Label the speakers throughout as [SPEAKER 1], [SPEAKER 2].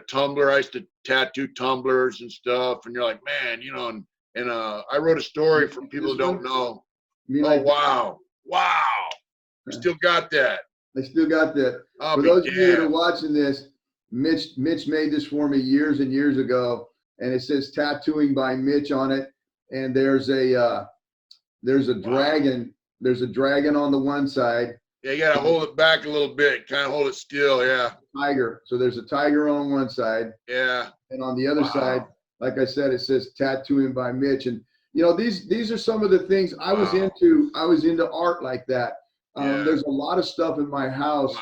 [SPEAKER 1] tumbler. I used to tattoo tumblers and stuff. And you're like, man, and I wrote a story for people who don't know.
[SPEAKER 2] You mean
[SPEAKER 1] Oh,
[SPEAKER 2] like
[SPEAKER 1] wow. You still got that.
[SPEAKER 2] I still got that.
[SPEAKER 1] I'll
[SPEAKER 2] For
[SPEAKER 1] be
[SPEAKER 2] those of you that are
[SPEAKER 1] damned.
[SPEAKER 2] watching this, Mitch made this for me years and years ago, and it says "Tattooing by Mitch" on it. And there's a dragon. There's a dragon on the one side.
[SPEAKER 1] Yeah, you got to hold it back a little bit. Kind of hold it still, yeah.
[SPEAKER 2] Tiger. So there's a tiger on one side.
[SPEAKER 1] Yeah.
[SPEAKER 2] And on the other side, like I said, it says "Tattooing by Mitch." And these are some of the things I was into. I was into art like that. There's a lot of stuff in my house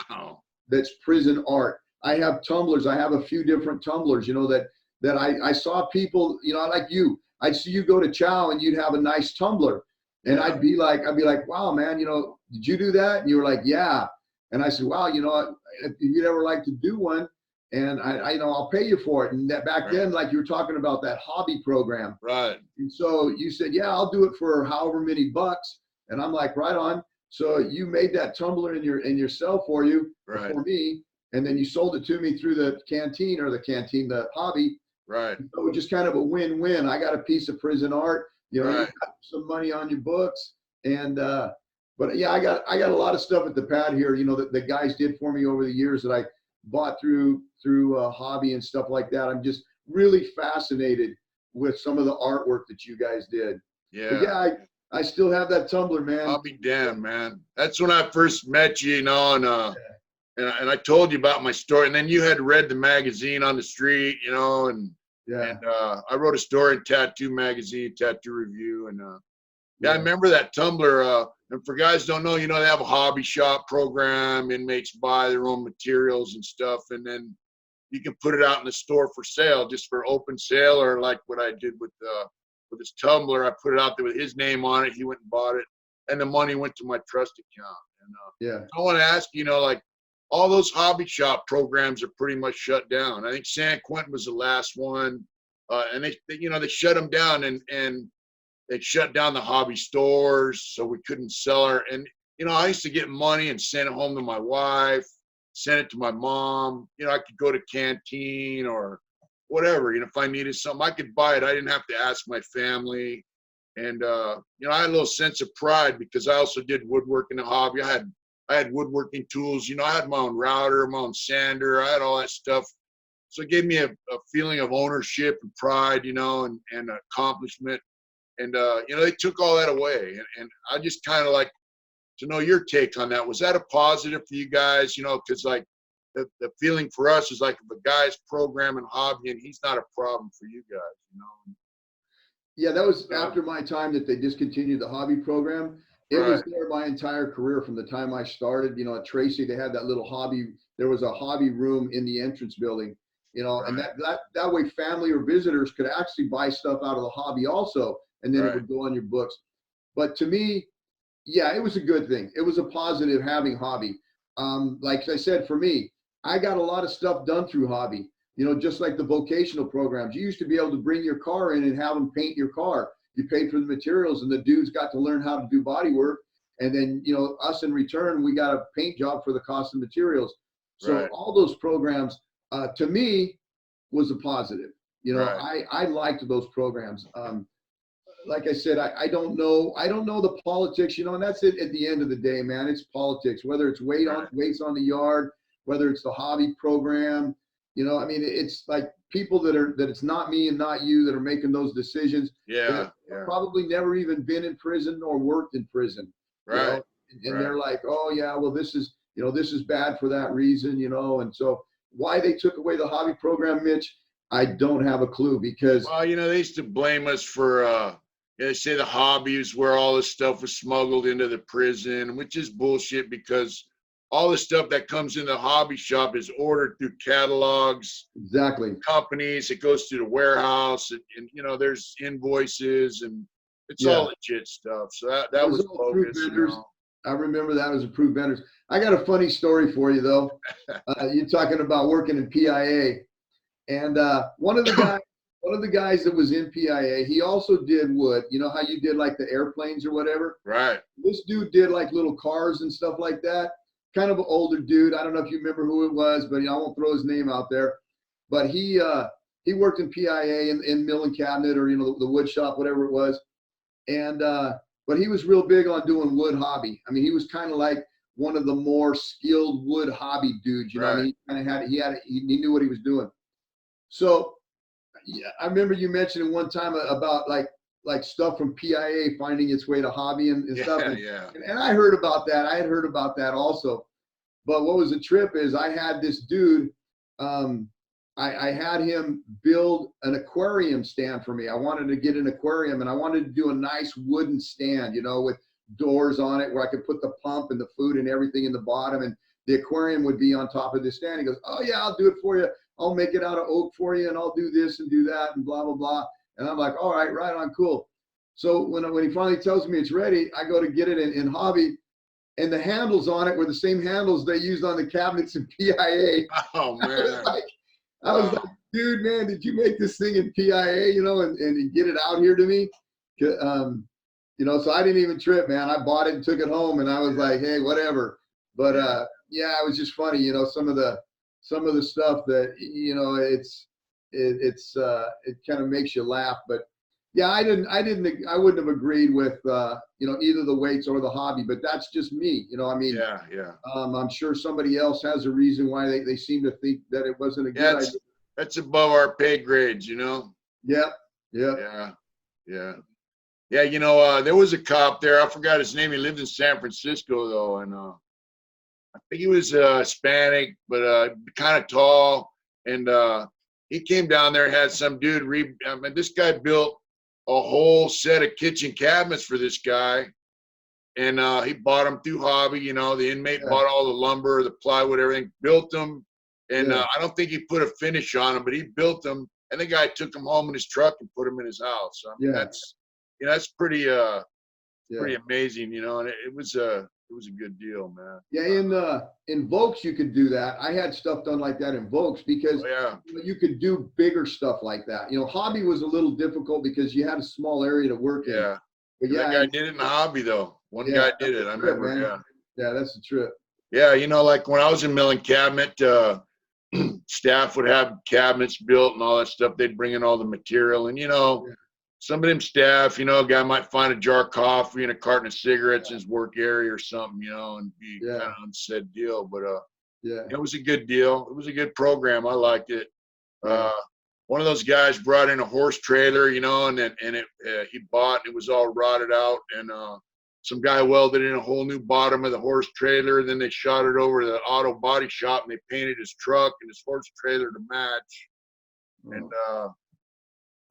[SPEAKER 2] that's prison art. I have tumblers. I have a few different tumblers, that I saw people, like you. I'd see you go to Chow and you'd have a nice tumbler. And I'd be like, wow, man, did you do that? And you were like, yeah. And I said, wow, if you'd ever like to do one, and I'll pay you for it. And that back then, like you were talking about that hobby program.
[SPEAKER 1] Right.
[SPEAKER 2] And so you said, yeah, I'll do it for however many bucks. And I'm like, right on. So you made that tumbler in your cell for me, and then you sold it to me through the hobby.
[SPEAKER 1] Right.
[SPEAKER 2] So it was just kind of a win-win. I got a piece of prison art, you got some money on your books, and but yeah, I got a lot of stuff at the pad here, that the guys did for me over the years that I bought through hobby and stuff like that. I'm just really fascinated with some of the artwork that you guys did.
[SPEAKER 1] Yeah.
[SPEAKER 2] But yeah, I still have that tumbler, man.
[SPEAKER 1] I'll be damned, man. That's when I first met you, and I told you about my story, and then you had read the magazine on the street, and I wrote a story in Tattoo Magazine, Tattoo Review, and I remember that tumbler. And for guys who don't know, they have a hobby shop program. Inmates buy their own materials and stuff, and then you can put it out in the store for sale, just for open sale, or like what I did with his tumbler. I put it out there with his name on it. He went and bought it, and the money went to my trust account. And I want to ask, like all those hobby shop programs are pretty much shut down. I think San Quentin was the last one, and they shut them down, and they shut down the hobby stores, so we couldn't sell our. And I used to get money and send it home to my wife, send it to my mom. I could go to Canteen or whatever. If I needed something, I could buy it. I didn't have to ask my family. And I had a little sense of pride because I also did woodworking, a hobby. I had woodworking tools. I had my own router, my own sander. I had all that stuff. So it gave me a feeling of ownership and pride, and accomplishment. And they took all that away. And I just kind of like to know your take on that. Was that a positive for you guys? Because like the feeling for us is like if a guy's programming hobby and he's not a problem for you guys,
[SPEAKER 2] Yeah, that was after my time that they discontinued the hobby program. It was there my entire career from the time I started. At Tracy, they had that little hobby. There was a hobby room in the entrance building, and that way family or visitors could actually buy stuff out of the hobby also, and then it would go on your books. But to me, yeah, it was a good thing. It was a positive having hobby. Like I said, for me, I got a lot of stuff done through hobby. Just like the vocational programs, you used to be able to bring your car in and have them paint your car. You paid for the materials, and the dudes got to learn how to do body work. And then, us in return, we got a paint job for the cost of materials. So all those programs, to me, was a positive. I liked those programs. Like I said, I don't know the politics, and that's it at the end of the day, man. It's politics, whether it's weights on the yard, whether it's the hobby program. It's like people that it's not me and not you that are making those decisions. Probably never even been in prison or worked in prison. And they're like, oh yeah, well this is bad for that reason, and so why they took away the hobby program, Mitch, I don't have a clue because
[SPEAKER 1] they used to blame us for they say the hobby is where all this stuff was smuggled into the prison, which is bullshit because all the stuff that comes in the hobby shop is ordered through catalogs, companies. It goes through the warehouse, and there's invoices, and it's all legit stuff. So that was bogus.
[SPEAKER 2] I remember that was approved vendors. I got a funny story for you though. You're talking about working in PIA, and one of the guys that was in PIA, he also did wood. You know how you did like the airplanes or whatever?
[SPEAKER 1] Right.
[SPEAKER 2] This dude did like little cars and stuff like that. Kind of an older dude. I don't know if you remember who it was, but I won't throw his name out there. but he worked in PIA in mill and cabinet, or, the wood shop, whatever it was. And, but he was real big on doing wood hobby. I mean, he was kind of like one of the more skilled wood hobby dudes, I mean, he kind of he knew what he was doing. So yeah, I remember you mentioning one time about like stuff from PIA finding its way to hobby and stuff. And I heard about that. I had heard about that also. But what was the trip is I had this dude, I had him build an aquarium stand for me. I wanted to get an aquarium, and I wanted to do a nice wooden stand, with doors on it where I could put the pump and the food and everything in the bottom, and the aquarium would be on top of the stand. He goes, "Oh yeah, I'll do it for you. I'll make it out of oak for you, and I'll do this and do that and blah, blah, blah." And I'm like, "All right, right on, cool." So when he finally tells me it's ready, I go to get it in hobby, and the handles on it were the same handles they used on the cabinets in PIA.
[SPEAKER 1] Oh man.
[SPEAKER 2] I was like, "Dude, man, did you make this thing in PIA, and get it out here to me?" So I didn't even trip, man. I bought it and took it home, and I was like, "Hey, whatever." But yeah, it was just funny, some of the stuff that it kind of makes you laugh. But yeah, I wouldn't have agreed with either the weights or the hobby, but that's just me. I mean, I'm sure somebody else has a reason why they seem to think that it wasn't a good idea.
[SPEAKER 1] That's above our pay grades,
[SPEAKER 2] Yeah.
[SPEAKER 1] There was a cop there. I forgot his name. He lived in San Francisco though, and I think he was Hispanic, but kind of tall. And he came down there and had some dude this guy built a whole set of kitchen cabinets for this guy, and he bought them through hobby. The inmate bought all the lumber, the plywood, everything, built them. And I don't think he put a finish on them, but he built them. And the guy took them home in his truck and put them in his house. I mean, that's pretty pretty amazing, and it was a good deal, man.
[SPEAKER 2] Yeah, in Volks you could do that. I had stuff done like that in Volks because you could do bigger stuff like that. Hobby was a little difficult because you had a small area to work in.
[SPEAKER 1] But that guy did it in the hobby though. One guy did it. I remember. Man.
[SPEAKER 2] Yeah, that's the trip.
[SPEAKER 1] Yeah, like when I was in milling cabinet, staff would have cabinets built and all that stuff. They'd bring in all the material, and some of them staff, a guy might find a jar of coffee and a carton of cigarettes in his work area or something, and be kind of unsaid deal. But it was a good deal. It was a good program. I liked it. One of those guys brought in a horse trailer, and he bought. It was all rotted out, and some guy welded in a whole new bottom of the horse trailer. Then they shot it over to the auto body shop, and they painted his truck and his horse trailer to match. And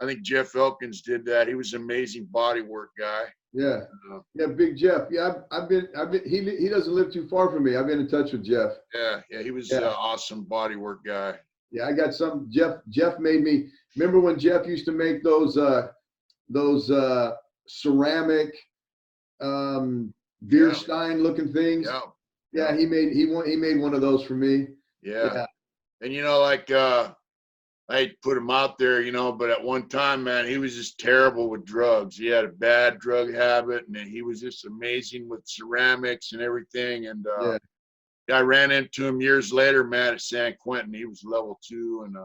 [SPEAKER 1] I think Jeff Elkins did that. He was an amazing body work guy.
[SPEAKER 2] Yeah, Big Jeff. Yeah, I've been. He doesn't live too far from me. I've been in touch with Jeff.
[SPEAKER 1] Yeah, he was an awesome body work guy.
[SPEAKER 2] Yeah, I got some. Jeff made me. Remember when Jeff used to make those ceramic beer stein looking things? Yeah. He made one of those for me.
[SPEAKER 1] Yeah. And I put him out there, but at one time, man, he was just terrible with drugs. He had a bad drug habit, and he was just amazing with ceramics and everything. And I ran into him years later, man, at San Quentin. He was level 2, and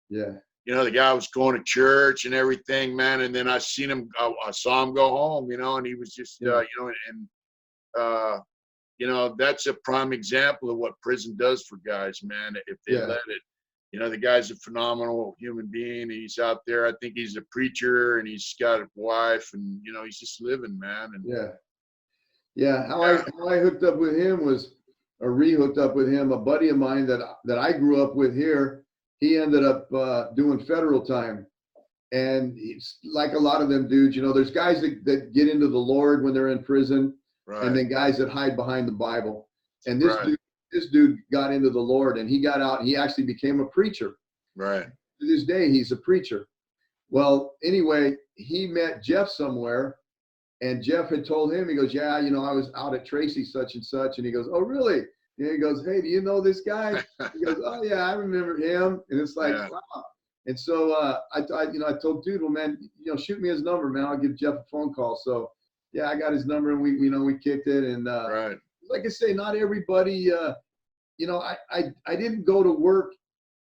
[SPEAKER 1] the guy was going to church and everything, man. And then I saw him go home, and he was just, that's a prime example of what prison does for guys, man, if they let it. The guy's a phenomenal human being. He's out there. I think he's a preacher, and he's got a wife, and he's just living, man. And
[SPEAKER 2] How I hooked up with him was, or re-hooked up with him. A buddy of mine that I grew up with here, he ended up doing federal time, and it's like a lot of them dudes. There's guys that get into the Lord when they're in prison, and then guys that hide behind the Bible. And this dude got into the Lord, and he got out, and he actually became a preacher.
[SPEAKER 1] Right.
[SPEAKER 2] To this day, he's a preacher. Well, anyway, he met Jeff somewhere, and Jeff had told him, he goes, I was out at Tracy such and such. And he goes, "Oh, really?" And he goes, "Hey, do you know this guy?" He goes, "Oh, yeah, I remember him." And it's like, wow. And so I told dude, "Well, man, shoot me his number, man. I'll give Jeff a phone call." So, yeah, I got his number, and we kicked it. And like I say, not everybody, I didn't go to work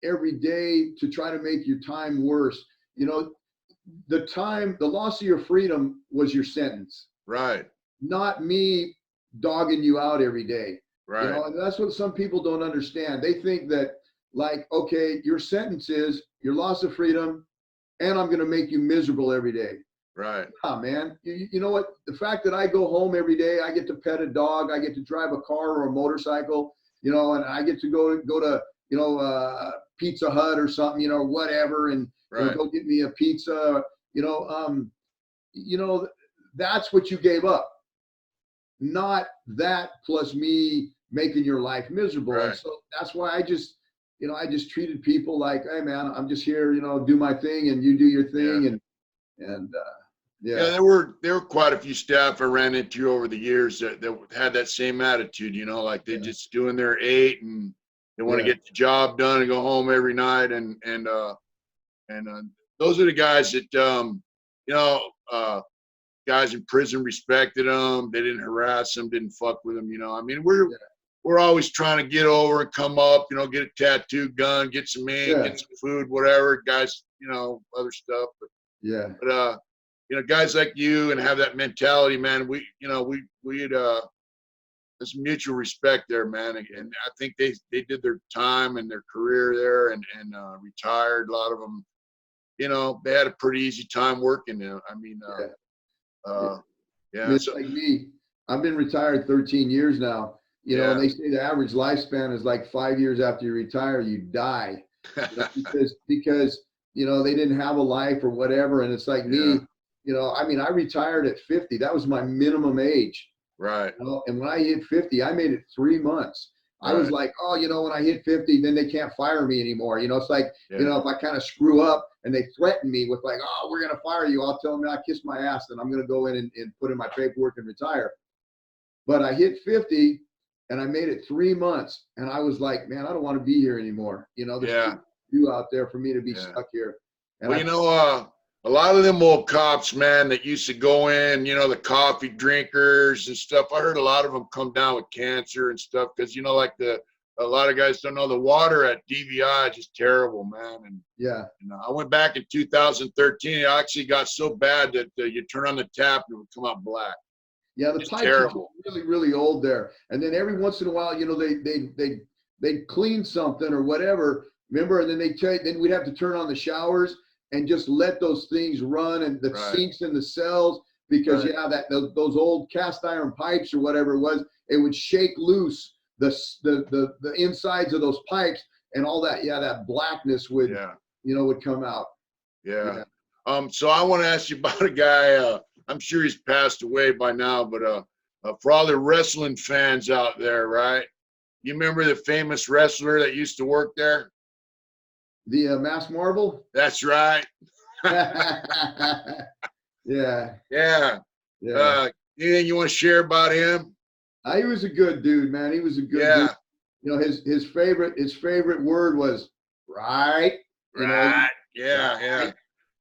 [SPEAKER 2] every day to try to make your time worse. You know, the loss of your freedom was your sentence,
[SPEAKER 1] Right.
[SPEAKER 2] not me dogging you out every day. You
[SPEAKER 1] Right.
[SPEAKER 2] know, and that's what some people don't understand. They think that, like, okay, your sentence is your loss of freedom, and I'm going to make you miserable every day.
[SPEAKER 1] Right.
[SPEAKER 2] Nah, man. You know what? The fact that I go home every day, I get to pet a dog, I get to drive a car or a motorcycle, you know, and I get to go to Pizza Hut or something, you know, whatever, and
[SPEAKER 1] Right.
[SPEAKER 2] go get me a pizza, you know, that's what you gave up, not that plus me making your life miserable.
[SPEAKER 1] Right.
[SPEAKER 2] And so that's why I just treated people like, hey man, I'm just here, you know, do my thing and you do your thing. And
[SPEAKER 1] Yeah, there were quite a few staff I ran into over the years that had that same attitude, you know, like they just doing their 8 and they want to get the job done and go home every night. And those are the guys that, you know, guys in prison respected them. They didn't harass them, didn't fuck with them. You know, I mean, we're always trying to get over and come up, you know, get a tattoo gun, get some ink, get some food, whatever. Guys, you know, other stuff. But you know, guys like you and have that mentality, man. There's mutual respect there, man. And I think they did their time and their career there and retired. A lot of them, you know, they had a pretty easy time working there. I mean,
[SPEAKER 2] It's like me. I've been retired 13 years now. You know, and they say the average lifespan is like 5 years after you retire, you die. You know, because you know they didn't have a life or whatever. And it's like me. You know, I mean, I retired at 50. That was my minimum age.
[SPEAKER 1] Right.
[SPEAKER 2] You know? And when I hit 50, I made it 3 months. I was like, oh, you know, when I hit 50, then they can't fire me anymore. You know, it's like, you know, if I kind of screw up and they threaten me with like, oh, we're going to fire you, I'll tell them I kissed my ass and I'm going to go in and put in my paperwork and retire. But I hit 50 and I made it 3 months. And I was like, man, I don't want to be here anymore. You know, there's you out there for me to be stuck here. And
[SPEAKER 1] well, you know, a lot of them old cops, man, that used to go in, you know, the coffee drinkers and stuff. I heard a lot of them come down with cancer and stuff because, you know, like a lot of guys don't know the water at DVI is just terrible, man. And you know, I went back in 2013. It actually got so bad that you turn on the tap and it would come out black.
[SPEAKER 2] Yeah, the pipes are really, really old there. And then every once in a while, you know, they clean something or whatever. Remember, and then they tell you, then we'd have to turn on the showers and just let those things run and the sinks in the cells because those old cast iron pipes or whatever it was, it would shake loose the insides of those pipes and all that. Yeah, that blackness would you know would come out.
[SPEAKER 1] So I want to ask you about a guy. I'm sure he's passed away by now, but for all the wrestling fans out there, right? You remember the famous wrestler that used to work there?
[SPEAKER 2] The Mass Marvel?
[SPEAKER 1] That's right. Anything you want to share about him?
[SPEAKER 2] He was a good dude, man. He was a good dude. You know, his favorite word was right.
[SPEAKER 1] Right.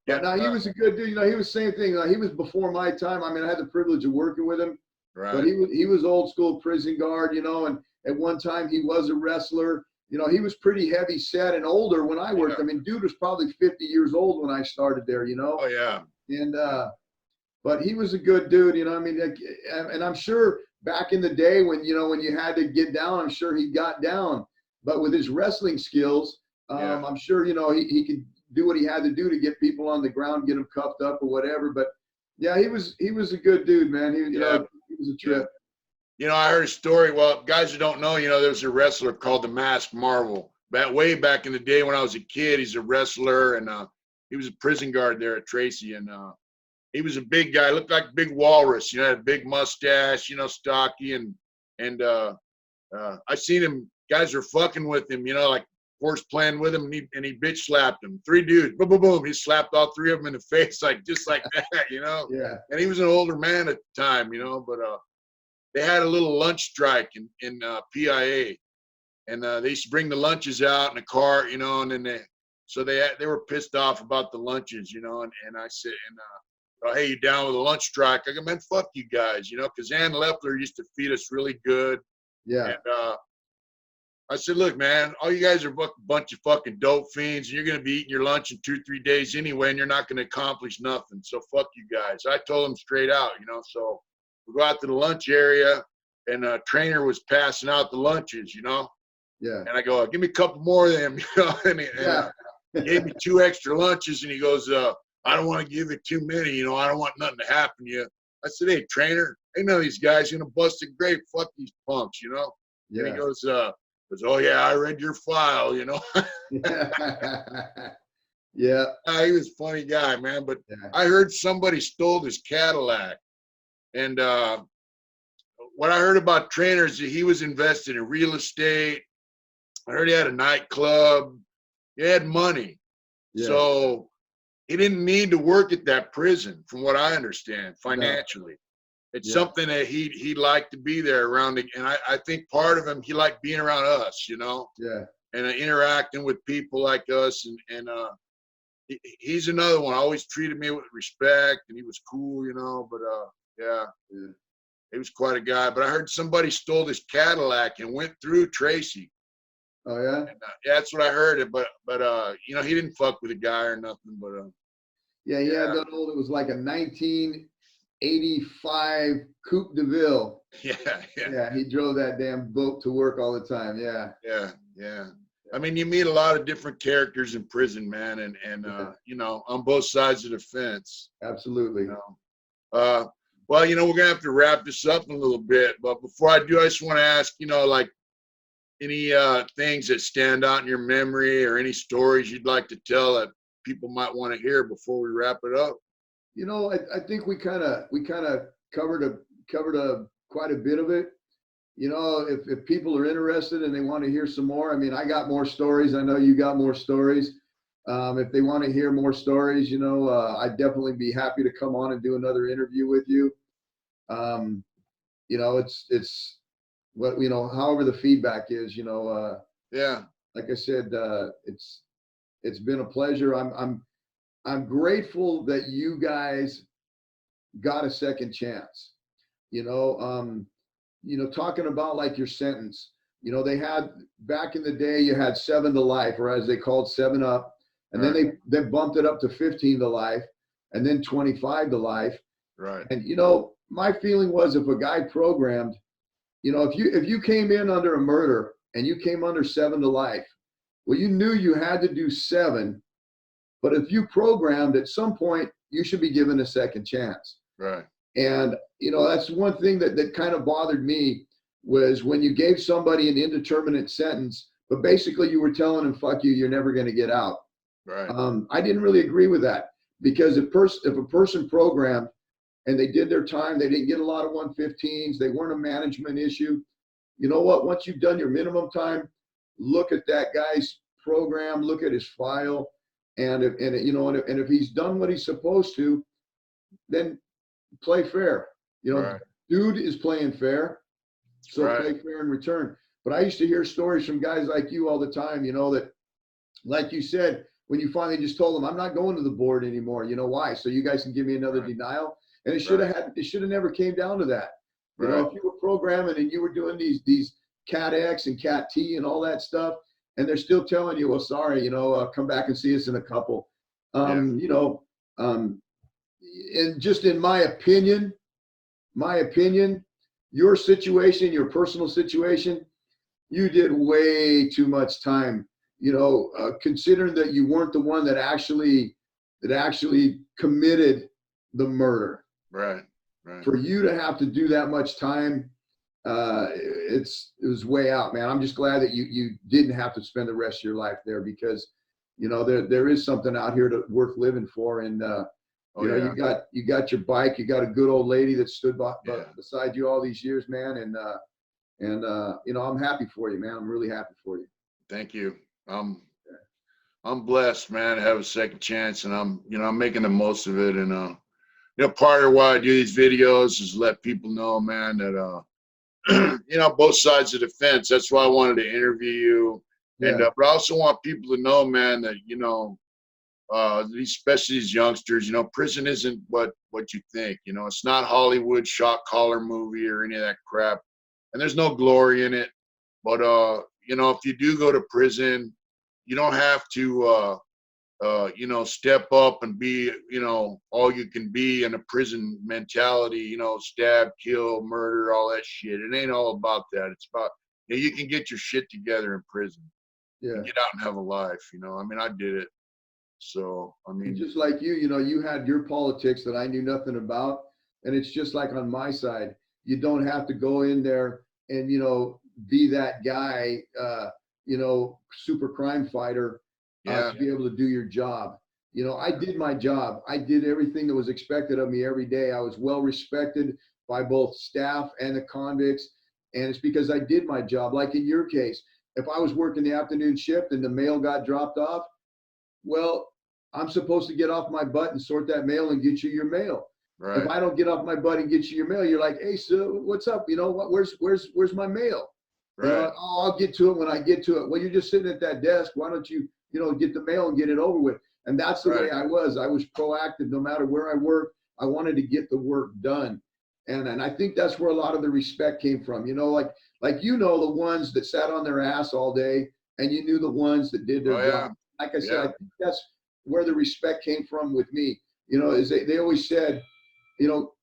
[SPEAKER 2] But no, he was a good dude. You know, he was same thing. He was before my time. I mean, I had the privilege of working with him. Right. But he was old school prison guard, you know, and at one time he was a wrestler. You know, he was pretty heavy set and older when I worked. I mean, dude was probably 50 years old when I started there, you know?
[SPEAKER 1] Oh, yeah.
[SPEAKER 2] And, but he was a good dude, you know, I mean, and I'm sure back in the day when, you know, when you had to get down, I'm sure he got down. But with his wrestling skills, I'm sure, you know, he could do what he had to do to get people on the ground, get them cuffed up or whatever. But, yeah, he was a good dude, man. You know, he was a trip.
[SPEAKER 1] You know, I heard a story. Well, guys who don't know, you know, there's a wrestler called the Masked Marvel. Way back in the day when I was a kid, he's a wrestler, and he was a prison guard there at Tracy, and he was a big guy, looked like a big walrus. You know, had a big mustache, you know, stocky, and I seen him. Guys were fucking with him, you know, like force playing with him, and he bitch slapped him. 3 dudes, boom, boom, boom. He slapped all 3 of them in the face, like just like that, you know. And he was an older man at the time, you know, but. They had a little lunch strike in PIA, and they used to bring the lunches out in a car, you know, and then they were pissed off about the lunches, you know, and I said, hey, you down with a lunch strike? I go, man, fuck you guys, you know, because Ann Leffler used to feed us really good. And I said, look, man, all you guys are a bunch of fucking dope fiends, and you're going to be eating your lunch in 2-3 days anyway, and you're not going to accomplish nothing. So fuck you guys. I told them straight out, you know. So we go out to the lunch area, and a trainer was passing out the lunches, you know.
[SPEAKER 2] Yeah.
[SPEAKER 1] And I go, give me a couple more of them, you know. And he gave me 2 extra lunches, and he goes, I don't want to give you too many, you know. I don't want nothing to happen to you. I said, hey, trainer, ain't none of these guys going to bust a grape. Fuck these punks, you know. Yeah. And he goes, oh, yeah, I read your file, you know.
[SPEAKER 2] Yeah.
[SPEAKER 1] He was a funny guy, man. But I heard somebody stole his Cadillac. And what I heard about trainers, he was invested in real estate. I heard he had a nightclub. He had money. Yeah. So he didn't need to work at that prison, from what I understand, financially. No. It's something that he'd like to be there around. And I think part of him, he liked being around us, you know? Yeah. And interacting with people like us. And he's another one. Always treated me with respect, and he was cool, you know? But, yeah. He was quite a guy. But I heard somebody stole this Cadillac and went through Tracy.
[SPEAKER 2] Oh, yeah?
[SPEAKER 1] And, that's what I heard. But you know, he didn't fuck with a guy or nothing. But,
[SPEAKER 2] yeah, he had that old, it was like a 1985 Coupe de Ville. Yeah, he drove that damn boat to work all the time. Yeah. I mean, you meet a lot of different characters in prison, man, and you know, on both sides of the fence. Absolutely.
[SPEAKER 1] You know? Well, you know, we're gonna have to wrap this up in a little bit, but before I do, I just want to ask, you know, like any things that stand out in your memory, or any stories you'd like to tell that people might want to hear before we wrap it up.
[SPEAKER 2] You know, I think we kind of covered quite a bit of it. You know, if people are interested and they want to hear some more, I mean, I got more stories. I know you got more stories. If they want to hear more stories, you know, I'd definitely be happy to come on and do another interview with you. You know, it's what, you know, however the feedback is, you know,
[SPEAKER 1] yeah,
[SPEAKER 2] like I said, it's been a pleasure. I'm grateful that you guys got a second chance. You know, talking about like your sentence, you know, they had back in the day, you had 7 to life, or as they called 7 up, and then they bumped it up to 15 to life, and then 25 to life.
[SPEAKER 1] Right.
[SPEAKER 2] And you know, my feeling was, if a guy programmed, you know, if you came in under a murder and you came under 7 to life, well, you knew you had to do 7. But if you programmed, at some point, you should be given a second chance.
[SPEAKER 1] Right.
[SPEAKER 2] And, you know, that's one thing that kind of bothered me, was when you gave somebody an indeterminate sentence, but basically you were telling them, fuck you, you're never going to get out.
[SPEAKER 1] Right.
[SPEAKER 2] I didn't really agree with that, because if a person programmed and they did their time, they didn't get a lot of 115s, they weren't a management issue. You know what? Once you've done your minimum time, look at that guy's program, look at his file. And if he's done what he's supposed to, then play fair. You know, Dude is playing fair, so play fair in return. But I used to hear stories from guys like you all the time, you know, that, like you said, when you finally just told them, I'm not going to the board anymore. You know why? So you guys can give me another denial. And it should have never came down to that. You know, if you were programming and you were doing these Cat X and Cat T and all that stuff, and they're still telling you, well, sorry, you know, come back and see us in a couple. You know, and just in my opinion, your situation, your personal situation, you did way too much time, you know, considering that you weren't the one that actually committed the murder.
[SPEAKER 1] Right.
[SPEAKER 2] For you to have to do that much time, it was way out, man. I'm just glad that you didn't have to spend the rest of your life there, because, you know, there is something out here worth living for. And you got your bike, you got a good old lady that stood beside you all these years, man. And you know, I'm happy for you, man. I'm really happy for you.
[SPEAKER 1] Thank you. I'm blessed, man, to have a second chance, and I'm making the most of it. And you know, part of why I do these videos is let people know, man, that you know, both sides of the fence. That's why I wanted to interview you. And but I also want people to know, man, that, you know, especially these youngsters, you know, prison isn't what you think. You know, it's not Hollywood shot collar movie or any of that crap, and there's no glory in it. But you know, if you do go to prison, you don't have to, you know, step up and be, you know, all you can be in a prison mentality, you know, stab, kill, murder, all that shit. It ain't all about that. It's about, you know, you can get your shit together in prison.
[SPEAKER 2] Yeah.
[SPEAKER 1] And get out and have a life, you know. I mean, I did it. So, I mean,
[SPEAKER 2] And just like you know, you had your politics that I knew nothing about. And it's just like on my side, you don't have to go in there and, you know, be that guy, you know, super crime fighter
[SPEAKER 1] yeah,
[SPEAKER 2] to be able to do your job. You know, I did my job. I did everything that was expected of me every day. I was well respected by both staff and the convicts. And it's because I did my job. Like in your case, if I was working the afternoon shift and the mail got dropped off, well, I'm supposed to get off my butt and sort that mail and get you your mail.
[SPEAKER 1] right,
[SPEAKER 2] If I don't get off my butt and get you your mail, you're like, hey, so what's up? You know, where's my mail? You
[SPEAKER 1] right,
[SPEAKER 2] know, oh, I'll get to it when I get to it. Well, you're just sitting at that desk. Why don't you, you know, get the mail and get it over with? And that's the way
[SPEAKER 1] right.
[SPEAKER 2] I was. I was proactive no matter where I worked. I wanted to get the work done. And I think that's where a lot of the respect came from. You know, like you know, the ones that sat on their ass all day, and you knew the ones that did
[SPEAKER 1] Oh,
[SPEAKER 2] their
[SPEAKER 1] yeah,
[SPEAKER 2] job. Like I said, I
[SPEAKER 1] yeah,
[SPEAKER 2] think that's where the respect came from with me. You know, is they always said, you know,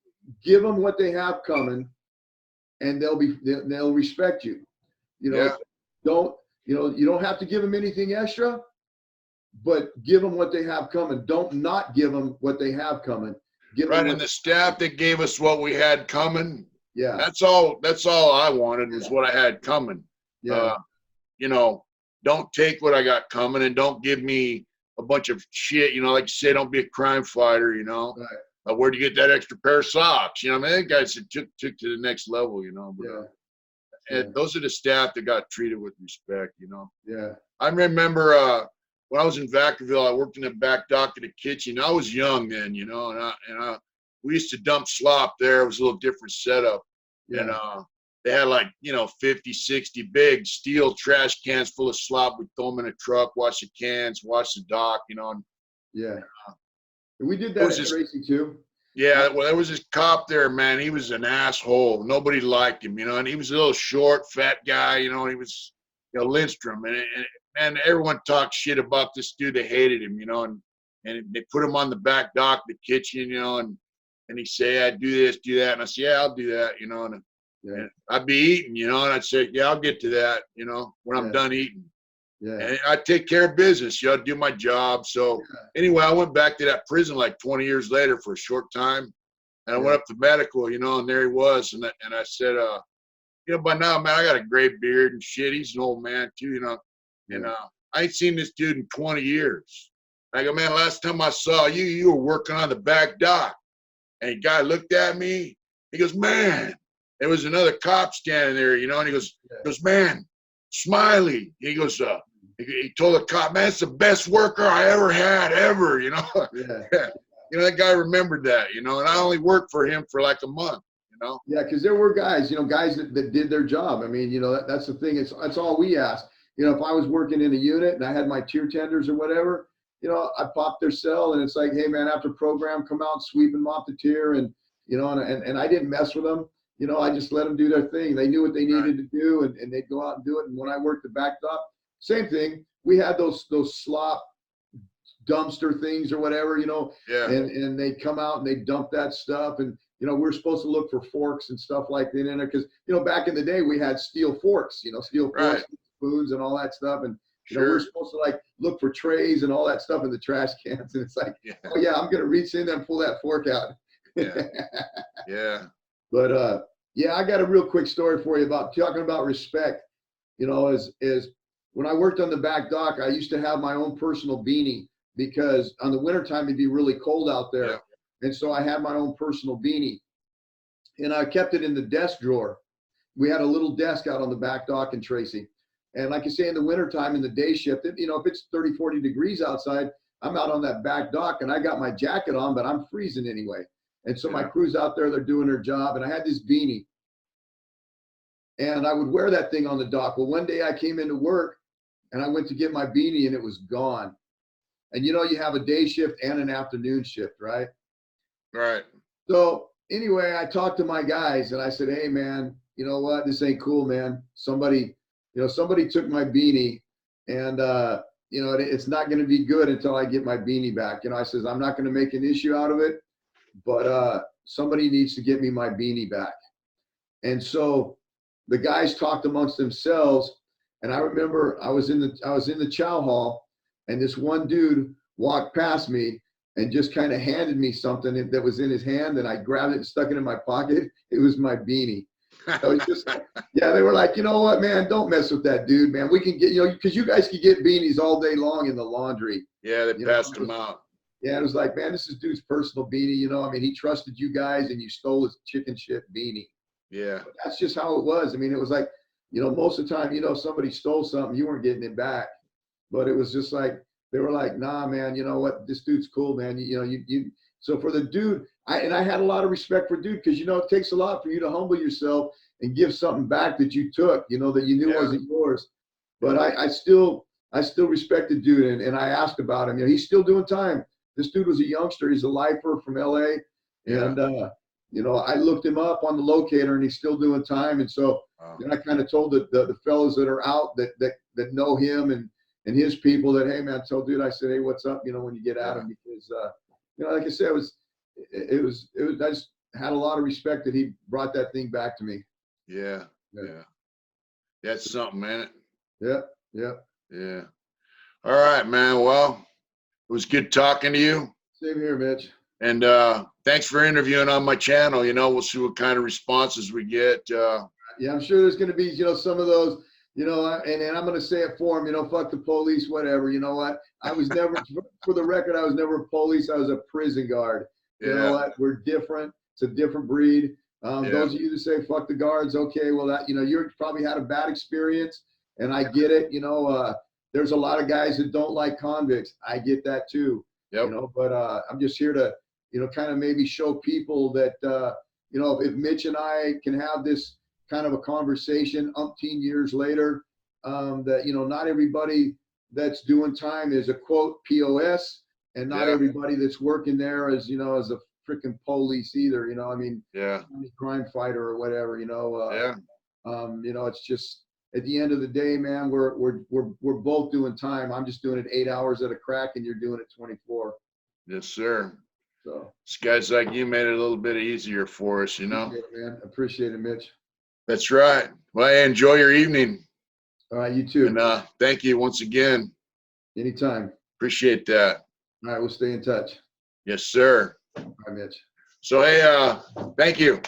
[SPEAKER 2] give them what they have coming, and they'll respect you. You know,
[SPEAKER 1] yeah.
[SPEAKER 2] don't you don't have to give them anything extra, but give them what they have coming. Don't not give them what they have coming. Give them
[SPEAKER 1] Right. And
[SPEAKER 2] what.
[SPEAKER 1] the staff that gave us what we had coming,
[SPEAKER 2] Yeah,
[SPEAKER 1] that's all I wanted was what I had coming.
[SPEAKER 2] yeah,
[SPEAKER 1] Uh, you know, don't take what I got coming and don't give me a bunch of shit, you know, like you say, don't be a crime fighter, you know.
[SPEAKER 2] right,
[SPEAKER 1] Where'd you get that extra pair of socks? You know, I mean, that guys took to the next level, you know. But
[SPEAKER 2] yeah,
[SPEAKER 1] and
[SPEAKER 2] yeah,
[SPEAKER 1] those are the staff that got treated with respect, you know.
[SPEAKER 2] yeah,
[SPEAKER 1] I remember when I was in Vacaville, I worked in the back dock of the kitchen. I was young then, you know, and we used to dump slop there. It was a little different setup. And
[SPEAKER 2] yeah,
[SPEAKER 1] they had like, you know, 50, 60 big steel trash cans full of slop. We'd throw them in a truck, wash the cans, wash the dock, you know. And
[SPEAKER 2] yeah. We did
[SPEAKER 1] it
[SPEAKER 2] that
[SPEAKER 1] was
[SPEAKER 2] at
[SPEAKER 1] just,
[SPEAKER 2] Tracy too.
[SPEAKER 1] yeah, well, there was this cop there, man. He was an asshole. Nobody liked him, you know, and he was a little short, fat guy, you know, and he was, you know, Lindstrom. And everyone talked shit about this dude. They hated him, you know, and they put him on the back dock, the kitchen, you know, and he'd say, I'd do this, do that. And I said, yeah, I'll do that, you know,
[SPEAKER 2] Yeah,
[SPEAKER 1] and I'd be eating, you know, and I'd say, yeah, I'll get to that, you know, when I'm
[SPEAKER 2] yeah,
[SPEAKER 1] done eating.
[SPEAKER 2] yeah,
[SPEAKER 1] And I'd take care of business, you know, do my job. So anyway, I went back to that prison like 20 years later for a short time. And I
[SPEAKER 2] yeah,
[SPEAKER 1] went up to medical, you know, and there he was. And I said, you know, by now, man, I got a gray beard and shit. He's an old man too, you know. And
[SPEAKER 2] yeah,
[SPEAKER 1] I ain't seen this dude in 20 years. I go, man, last time I saw you, you were working on the back dock. And the guy looked at me. He goes, man, there was another cop standing there, you know, and he goes, man, Smiley. He goes, he told the cop, man, it's the best worker I ever had, ever, you know.
[SPEAKER 2] yeah.
[SPEAKER 1] You know, that guy remembered that, you know, and I only worked for him for like a month, you know.
[SPEAKER 2] Yeah, because there were guys, you know, guys that did their job. I mean, you know, that's the thing. That's all we asked. You know, if I was working in a unit and I had my tier tenders or whatever, you know, I popped their cell and it's like, hey man, after program, come out, sweep and mop the tier, and you know, and I didn't mess with them. You know, I just let them do their thing. They knew what they
[SPEAKER 1] Right,
[SPEAKER 2] needed to do, and they'd go out and do it. And when I worked the back dock, same thing. We had those slop dumpster things or whatever, you know,
[SPEAKER 1] yeah,
[SPEAKER 2] and they come out and they dump that stuff. And, you know, we're supposed to look for forks and stuff like that in it. Cause, you know, back in the day we had steel forks, you know, steel forks,
[SPEAKER 1] right,
[SPEAKER 2] spoons and all that stuff. And, you know, we're
[SPEAKER 1] sure,
[SPEAKER 2] supposed to like look for trays and all that stuff in the trash cans. And it's like,
[SPEAKER 1] yeah,
[SPEAKER 2] oh yeah, I'm going to reach in there and pull that fork out.
[SPEAKER 1] yeah, yeah,
[SPEAKER 2] But, yeah, I got a real quick story for you about talking about respect, you know, is when I worked on the back dock, I used to have my own personal beanie because on the wintertime it'd be really cold out
[SPEAKER 1] yeah,
[SPEAKER 2] there. And so I had my own personal beanie and I kept it in the desk drawer. We had a little desk out on the back dock in Tracy. And like I say, in the wintertime in the day shift, you know, if it's 30, 40 degrees outside, I'm out on that back dock and I got my jacket on, but I'm freezing anyway. And so my
[SPEAKER 1] yeah,
[SPEAKER 2] crew's out there, they're doing their job. And I had this beanie and I would wear that thing on the dock. Well, one day I came into work and I went to get my beanie and it was gone. And you know, you have a day shift and an afternoon shift, right?
[SPEAKER 1] right,
[SPEAKER 2] So anyway, I talked to my guys and I said, hey man, you know what? This ain't cool, man. Somebody, somebody took my beanie, and it's not going to be good until I get my beanie back. I says, I'm not going to make an issue out of it, but somebody needs to get me my beanie back. And so the guys talked amongst themselves, and I remember I was in the chow hall, and this one dude walked past me and just kind of handed me something that was in his hand, and I grabbed it and stuck it in my pocket. It was my beanie. So it's just, yeah, they were like, you know what, man, don't mess with that dude, man. We can get, because you guys can get beanies all day long in the laundry.
[SPEAKER 1] Yeah, they passed them out.
[SPEAKER 2] Yeah, it was like, man, this is dude's personal beanie. I mean, he trusted you guys, and you stole his chicken shit beanie.
[SPEAKER 1] Yeah.
[SPEAKER 2] But that's just how it was. I mean, it was like, most of the time, somebody stole something, you weren't getting it back. But it was just like, they were like, nah, man, you know what? This dude's cool, man. So for the dude, I had a lot of respect for dude, because, it takes a lot for you to humble yourself and give something back that you took, that you knew wasn't yours. But I still respected dude. And I asked about him. He's still doing time. This dude was a youngster. He's a lifer from LA. And, I looked him up on the locator, and he's still doing time. And so then I kind of told the fellows that are out that know him and his people that, hey, man, tell dude, I said, hey, what's up, when you get at him, because, like I said, it was, I just had a lot of respect that he brought that thing back to me.
[SPEAKER 1] Yeah. That's something, man.
[SPEAKER 2] Yeah.
[SPEAKER 1] All right, man. Well, it was good talking to you.
[SPEAKER 2] Same here, Mitch. And
[SPEAKER 1] thanks for interviewing on my channel. We'll see what kind of responses we get.
[SPEAKER 2] Yeah, I'm sure there's going to be, some of those, and I'm going to say it for him, fuck the police, whatever. You know what? I was never, for the record, I was never a police. I was a prison guard. You know what? We're different. It's a different breed. Those of you that say fuck the guards, okay, well, that, you probably had a bad experience, and I get it. There's a lot of guys that don't like convicts. I get that too.
[SPEAKER 1] Yep.
[SPEAKER 2] But I'm just here to, kind of maybe show people that, if Mitch and I can have this kind of a conversation umpteen years later, that, not everybody that's doing time is a quote POS, and not everybody that's working there is, as a freaking police either, I mean, crime fighter or whatever, it's just, at the end of the day, man, we're both doing time. I'm just doing it 8 hours at a crack, and you're doing it 24.
[SPEAKER 1] Yes, sir.
[SPEAKER 2] So
[SPEAKER 1] guys like you made it a little bit easier for us,
[SPEAKER 2] Appreciate it, man. Appreciate it, Mitch.
[SPEAKER 1] That's right. Well, enjoy your evening.
[SPEAKER 2] All right, you too.
[SPEAKER 1] And thank you once again.
[SPEAKER 2] Anytime.
[SPEAKER 1] Appreciate that.
[SPEAKER 2] All right, we'll stay in touch.
[SPEAKER 1] Yes, sir.
[SPEAKER 2] All right, Mitch.
[SPEAKER 1] So, hey, thank you.